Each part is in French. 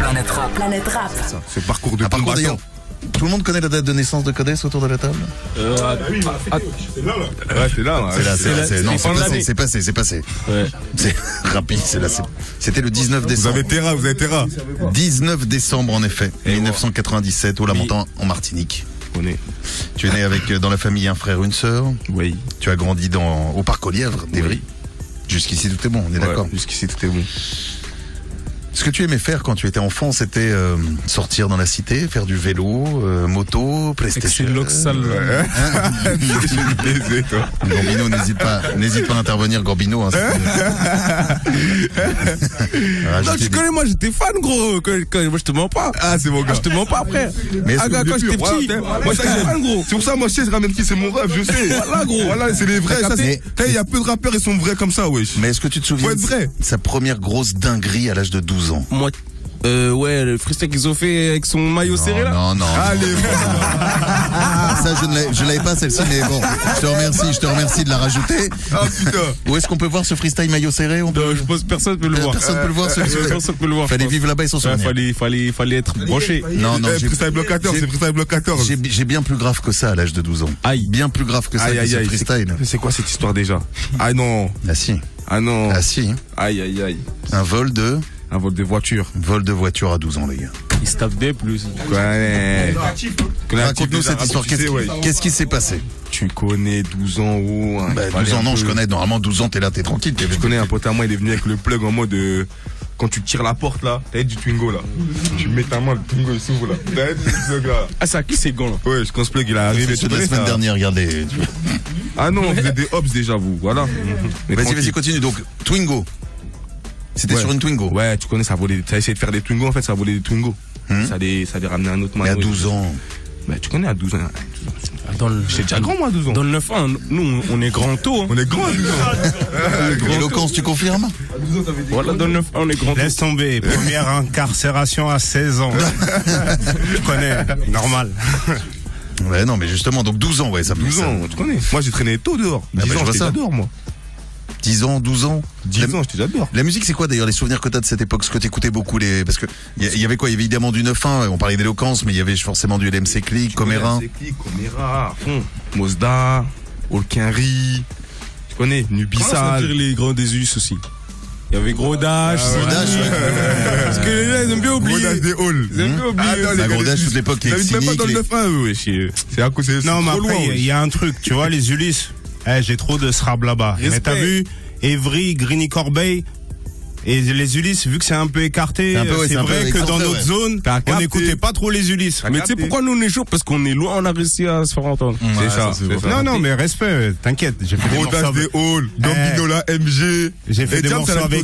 Planète Rap. Planète Rap. C'est parcours de combattant. D'ailleurs, tout le monde connaît la date de naissance de Codes autour de la table? C'est là. C'est passé. Ouais. C'est rapide, c'est là. C'était le 19 décembre. Vous avez Terra. 19 décembre, en effet, 1997, au Lamentin, en Martinique. Tu es né avec, dans la famille, un frère, une sœur. Oui. Tu as grandi au parc aux Lièvres, d'Evry. Jusqu'ici, tout est bon, on est d'accord? Jusqu'ici, tout est bon. Ce que tu aimais faire quand tu étais enfant, c'était sortir dans la cité, faire du vélo, moto, PlayStation. Gambino, n'hésite pas à intervenir, Gambino. Hein, non, tu connais, moi j'étais fan, gros. Moi je te mens pas. Ah, c'est mon gars. Je te mens pas, frère. Mais quand j'étais petit, moi j'étais fan, gros. C'est pour ça, moi je sais, je ramène qui, c'est mon rêve, je sais. Voilà, gros. Voilà, c'est les vrais. Il y a peu de rappeurs, ils sont vrais comme ça, wesh. Mais est-ce que tu te souviens de sa première grosse dinguerie à l'âge de 12 ans? Moi, ouais, le freestyle qu'ils ont fait avec son maillot serré là. Non. Allez, ça, je l'avais pas celle-ci, mais bon, je te remercie de la rajouter. Ah putain. Où est-ce qu'on peut voir ce freestyle maillot serré? Je pense que personne peut le voir. Personne peut le voir. Personne peut le voir. Fallait vivre là-bas et s'en souvenir. Fallait être branché. Non, freestyle bloc 14, c'est freestyle bloc 14. J'ai bien plus grave que ça à l'âge de 12 ans. Aïe. Bien plus grave que ça, ce freestyle. C'est quoi cette histoire déjà? Ah non. Ah si. Ah non. Ah si. Aïe. Un vol de voiture. Vol de voiture à 12 ans, les gars. Il se tape des plus. Ouais. Raconte-nous cette histoire. Qu'est-ce qui s'est passé? Tu connais 12 ans ou... 12 ans, non, je connais. Normalement, 12 ans, t'es là, t'es tranquille. Je connais un pote à moi, il est venu avec le plug en mode... Quand tu tires la porte là, t'as du Twingo là. Tu mets ta main, le Twingo il s'ouvre là. T'as du plug là. Ah, c'est à qui c'est gant là? Ouais, quand ce plug il est arrivé. C'est la semaine dernière, regardez. Ah non, vous êtes des hops déjà vous, voilà. Vas-y, continue. Donc, Twingo. C'était sur une Twingo. Ouais, tu connais, ça volait. T'as essayé de faire des Twingo en fait, ça volait des Twingo. Ça les ramenait un autre man. Mais à 12 ans. Bah, tu connais à 12 ans. J'étais déjà grand moi à 12 ans. Dans le 9-1, nous on est grand tôt. Hein. On est grand à 12 ans. Éloquence, tu confirmes? Voilà, dans le 9-1, on est grand tôt. Laisse tomber, première incarcération à 16 ans. Je connais, normal. Ouais, non, mais justement, donc 12 ans, ouais, ça 12 ans, tu connais. Moi j'ai traîné tôt dehors. 10 ans, j'étais déjà dehors moi. 10 ans, 12 ans. 10 ans, j'étais déjà dehors. La musique, c'est quoi d'ailleurs les souvenirs que t'as de cette époque? Ce que t'écoutais beaucoup, parce que il y avait quoi? Il y avait évidemment du 9-1, on parlait d'éloquence, mais il y avait forcément du LMC Click, Coméra. Coméra, Mosda, Olkinry, tu connais, Nubissal. Les grands désus aussi. Il y avait Gros Dash. Parce que les gens, ils aiment bien oublier. Gros Dash des halls. Ils aiment bien oublier. Gros Dash, toute l'époque, qui est même pas dans le 9-1, c'est à cause de non, mais après, il y a un truc, tu vois, les Ulysses. J'ai trop de srab là-bas. Mais t'as vu, Evry, Grigny Corbeil, et les Ulysses, vu que c'est un peu écarté, c'est vrai que dans notre zone, on n'écoutait pas trop les Ulysses. Mais tu sais pourquoi nous on est chaud? Parce qu'on est loin, on a réussi à se faire entendre. C'est ça. Non, mais respect, t'inquiète. J'ai fait des morceaux avec des halls, Gambinola, MG. J'ai fait des morceaux avec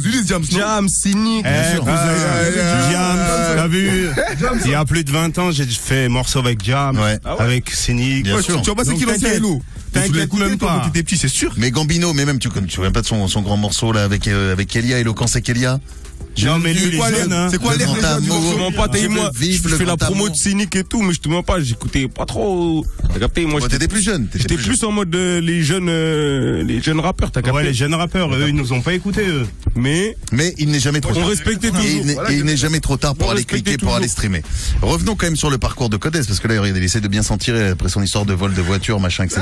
Jam, Cynic. Jam, t'as vu? Il y a plus de 20 ans, j'ai fait morceaux avec Jam, avec Cynic. Bien sûr. Tu vois pas c'est qui lance Hello? T'inquiète même pas. Quand t'étais petit, c'est sûr. Mais Gambino, mais même tu vois pas de son grand morceau là avec Kélia, Éloquence et Kélia. Non, mais lui, c'est quoi l'air du morceau? Moi, je fais la promo de Cynic et tout, mais je te mens pas, j'écoutais pas trop. T'as capté? Moi, t'étais plus jeune. J'étais plus en mode les jeunes rappeurs, t'as capté? Ouais, les jeunes rappeurs, eux, ils nous ont pas écoutés, eux. Mais il n'est jamais trop tard. On respectait toujours. Et il n'est jamais trop tard pour aller cliquer, pour aller streamer. Revenons quand même sur le parcours de Codes, parce que là, il essaie de bien s'en tirer après son histoire de vol de voiture, machin, etc.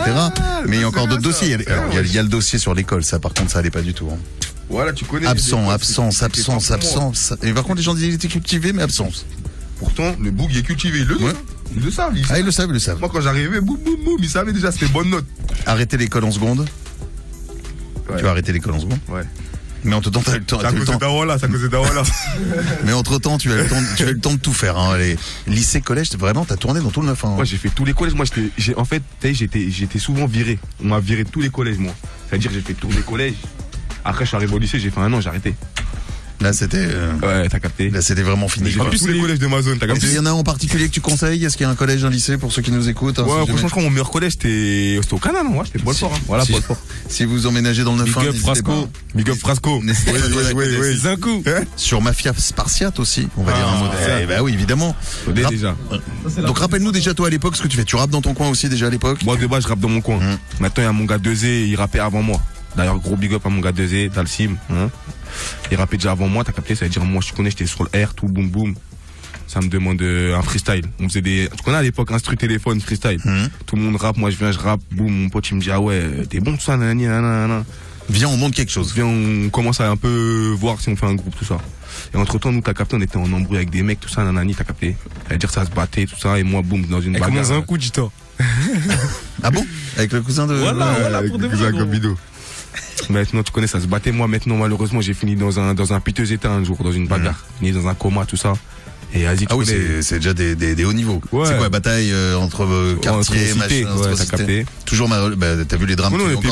Mais il y a encore d'autres dossiers. Il y a le dossier sur l'école, ça, par contre, ça allait pas du tout. Voilà, tu connais. Absence. Et par contre, les gens disent qu'il était cultivé, mais absence. Pourtant, le boug, il est cultivé. Ils le savent. Ils le savent. Moi, quand j'arrivais, boum, ils savaient déjà, c'était bonne note. Arrêter l'école en seconde. Ouais. Tu vas arrêter l'école en seconde. Ouais. Mais entre temps, t'as le temps. Ça cause d'Awala. Mais entre temps, tu as le temps de tout faire. Hein. Les lycées, collège, vraiment, t'as tourné dans tout le 9-1. Moi, j'ai fait tous les collèges. Moi, en fait, j'étais souvent viré. On m'a viré de tous les collèges, moi. C'est-à-dire, j'ai fait tous les collèges. Après, je suis arrivé au lycée, j'ai fait 1 an, j'ai arrêté. Là, c'était. Ouais, t'as capté. Là, c'était vraiment fini. J'ai fait tous les collèges de ma zone, t'as capté. Il y en a un en particulier que tu conseilles? Est-ce qu'il y a un collège, un lycée pour ceux qui nous écoutent? Ouais, franchement, je crois que mon meilleur collège, c'était au Canal, moi, c'était Bolfort. Voilà, Bolfort. Si vous emménagez dans le 9-1, Big up Frasco. Oui. Un coup. Sur Mafia Spartiate aussi, on va dire un mot. Bah oui, évidemment. Déjà. Donc, rappelle-nous déjà, toi, à l'époque, ce que tu fais. Tu rappes dans ton coin aussi, déjà, à l'époque? Moi, de base, je rappe dans mon coin. Maintenant, il y a mon gars 2E, il rappait avant moi. D'ailleurs, gros big up à mon gars 2E, Dalsim. Il rappait déjà avant moi, t'as capté, ça veut dire moi je connais, j'étais sur le R, tout boum boum. ça me demande un freestyle. On faisait tu connais à l'époque instru téléphone freestyle. Tout le monde rappe, moi je viens, je rappe, boum, mon pote il me dit ah ouais, t'es bon tout ça, nanani, nanana. Viens, on monte quelque chose. Viens, on commence à un peu voir si on fait un groupe, tout ça. Et entre temps, nous, t'as capté, on était en embrouille avec des mecs, tout ça, nanani, t'as capté. C'est-à-dire ça se battait, tout ça, et moi, boum, dans une bagarre. Et comment un coup, dis-toi. Ah bon? Avec le cousin de... Voilà, pour de vrai. Maintenant, tu connais, ça se battait. Moi, maintenant, malheureusement, j'ai fini dans un piteux état un jour, dans une bagarre. Fini dans un coma, tout ça. Et vas-y, ah oui, c'est déjà des hauts niveaux. Ouais. C'est quoi, bataille entre quartiers, machin, t'as capté. Toujours, t'as vu les drames on était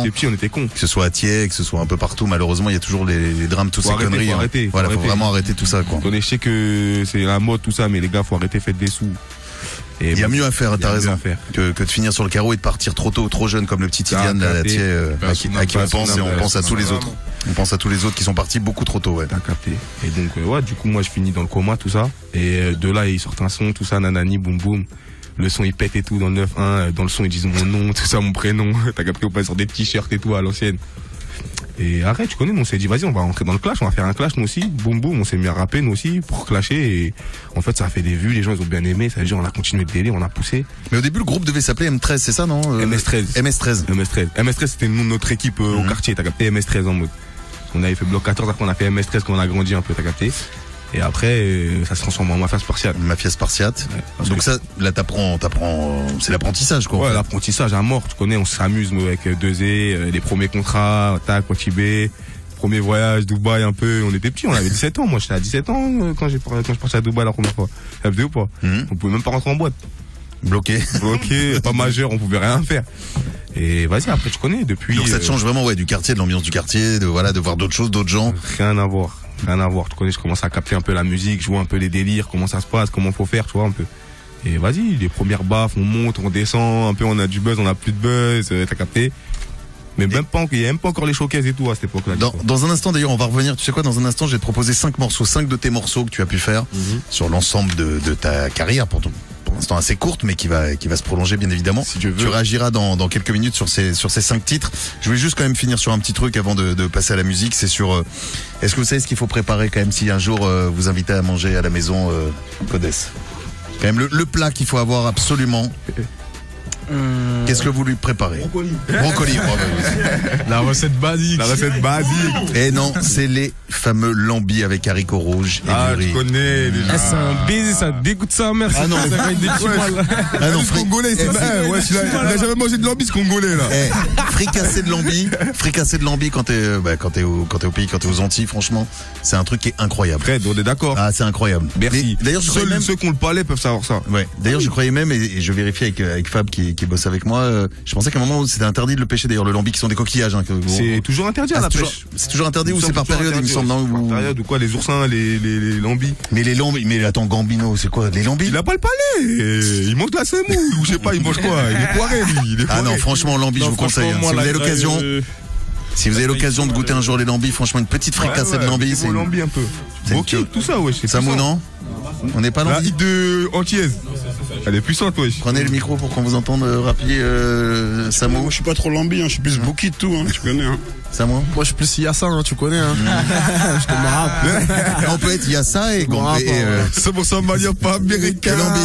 petits, on était cons. Que ce soit à Thiers, que ce soit un peu partout, malheureusement, il y a toujours les drames, toutes ces conneries. Faut vraiment arrêter tout ça, quoi. Je sais que c'est la mode, tout ça, mais les gars, faut arrêter, faites des sous. Il y a mieux à faire, t'as raison, que de finir sur le carreau et de partir trop tôt, trop jeune, comme le petit Tidiane, là, à Thiers, à qui on pense, et on pense à tous les autres. On pense à tous les autres qui sont partis beaucoup trop tôt, ouais. T'as capté. Et donc, du coup, moi, je finis dans le coma, tout ça. Et de là, ils sortent un son, tout ça, nanani, boum boum. Le son, il pète et tout dans le 9-1. Dans le son, ils disent mon nom, tout ça, mon prénom. T'as capté, on passe sur des t-shirts et tout à l'ancienne. Et arrête, tu connais, on s'est dit, vas-y, on va rentrer dans le clash, on va faire un clash, nous aussi. Boum boum, on s'est mis à rapper, nous aussi, pour clasher. Et en fait, ça a fait des vues, les gens, ils ont bien aimé. Ça veut dire, on a continué de délire, on a poussé. Mais au début, le groupe devait s'appeler M13, c'est ça, non? MS13. MS13, c'était notre équipe au quartier, t'as capté, MS13 en mode. On avait fait bloc 14, après on a fait MS13 quand on a grandi un peu, t'as capté. Et après, ça se transforme en Mafia Spartiate. Mafia Spartiate. Ouais, donc ça, là, t'apprends, c'est l'apprentissage, quoi. Ouais, l'apprentissage à mort. Tu connais, on s'amuse, nous, avec 2E, les premiers contrats, tac, Watibé, premier voyage, Dubaï, un peu. On était petits, on avait 17 ans. Moi, j'étais à 17 ans quand je suis parti à Dubaï la première fois. Ça faisait ou pas? On pouvait même pas rentrer en boîte. Bloqué, pas majeur, on pouvait rien faire. Et vas-y, après, tu connais, depuis. Donc ça te change vraiment, ouais, du quartier, de l'ambiance du quartier, de voir d'autres choses, d'autres gens. Rien à voir. Tu connais, je commence à capter un peu la musique, je vois un peu les délires, comment ça se passe, comment faut faire, tu vois, un peu. Et vas-y, les premières baffes, on monte, on descend, un peu, on a du buzz, on a plus de buzz, t'as capté. Mais même pas, il y a même pas encore les showcases et tout à cette époque-là. Dans un instant, d'ailleurs, on va revenir, tu sais quoi, dans un instant, je vais te proposer 5 de tes morceaux que tu as pu faire sur l'ensemble de ta carrière, pour l'instant assez courte, mais qui va se prolonger, bien évidemment. Si tu réagiras dans quelques minutes sur ces 5 titres. Je voulais juste quand même finir sur un petit truc avant de passer à la musique. C'est sur, est-ce que vous savez ce qu'il faut préparer quand même si un jour vous invitez à manger à la maison, Codes? Quand même le plat qu'il faut avoir absolument. Qu'est-ce que vous lui préparez? Brocoli. La recette basique. Et non, c'est les fameux lambis avec haricots rouges et du riz. Tu connais déjà. C'est un baiser, ça dégoûte sa mère. Ah non, ça des petits mal. Ah non, congolais, il a jamais mangé de lambis, ce congolais là. Fricassé de lambis quand t'es au pays, quand t'es aux Antilles, franchement, c'est un truc qui est incroyable. Fred, on est d'accord. Ah, c'est incroyable. Merci. D'ailleurs, ceux qui ont le palais peuvent savoir ça. Ouais. D'ailleurs, je croyais même, et je vérifie avec Fab qui bosse avec moi, je pensais qu'à un moment c'était interdit de le pêcher, d'ailleurs, le lambi qui sont des coquillages. C'est toujours interdit à la pêche. C'est toujours interdit ou c'est par période, il me semble, non? Par période ou quoi, les oursins, les lambis. Mais attends, Gambino, c'est quoi? Les lambis? Il a pas le palais. Il mange de la semoule, ou je sais pas, il mange quoi? Il est poiré, lui. Ah non, franchement, lambi, je vous conseille. Si vous avez l'occasion de goûter un jour les lambis, franchement, une petite fricassée de lambis, c'est lambis un peu. Ok, tout ça, ouais. Samou, non? On n'est pas lambis. La hit de antillaise. Elle est puissante, ouais. Prenez le micro pour qu'on vous entende rappeler, Samou. Moi, je suis pas trop lambi, je suis plus bouki de tout, tu connais, Samou? Moi, je suis plus Yassa, tu connais, Je te marre. On peut être Yassa et 100% malien, pas américain. Lambi.